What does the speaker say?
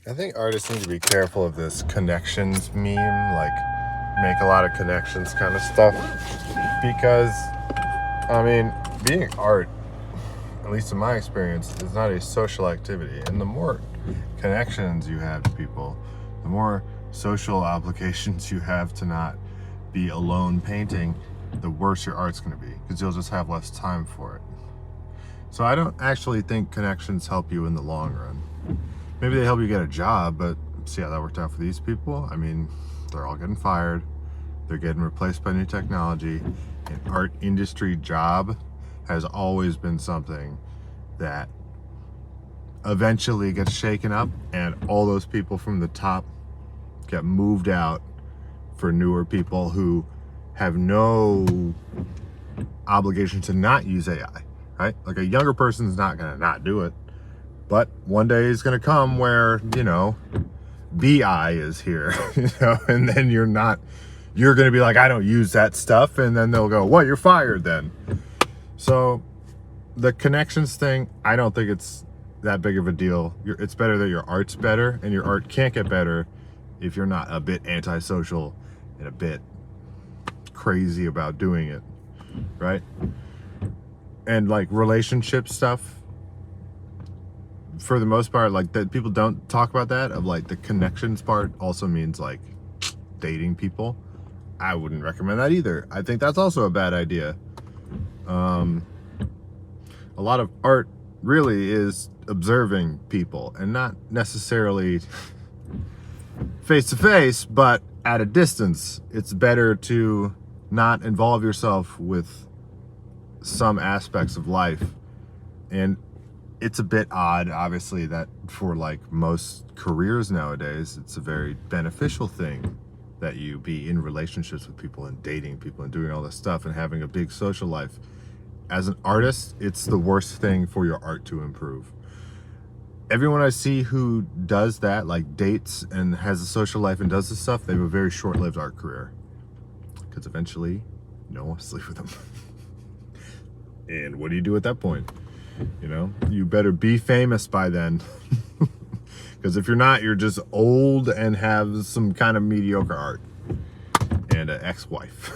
I think artists need to be careful of this connections meme, like make a lot of connections kind of stuff. Because, I mean, being art, at least in my experience, is not a social activity. And the more connections you have to people, the more social obligations you have to not be alone painting, the worse your art's going to be, because you'll just have less time for it. So I don't actually think connections help you in the long run. Maybe they help you get a job, but see how that worked out for these people? I mean, they're all getting fired. They're getting replaced by new technology. An art industry job has always been something that eventually gets shaken up, and all those people from the top get moved out for newer people who have no obligation to not use AI, right? Like a younger person's not gonna not do it. But one day is going to come where, BI is here, and then you're going to be like, I don't use that stuff. And then they'll go, what, you're fired then. So the connections thing, I don't think it's that big of a deal. It's better that your art's better, and your art can't get better if you're not a bit antisocial and a bit crazy about doing it, right? And like relationship stuff, for the most part, like that people don't talk about that, of like the connections part also means like dating people. I wouldn't recommend that either. I think that's also a bad idea. A lot of art really is observing people, and not necessarily face to face, but at a distance. It's better to not involve yourself with some aspects of life. And it's a bit odd, obviously, that for like most careers nowadays, it's a very beneficial thing that you be in relationships with people and dating people and doing all this stuff and having a big social life. As an artist, it's the worst thing for your art to improve. Everyone I see who does that, like dates and has a social life and does this stuff, they have a very short-lived art career, because eventually no one wants to sleep with them. And what do you do at that point? You better be famous by then. Because if you're not, you're just old and have some kind of mediocre art and an ex-wife.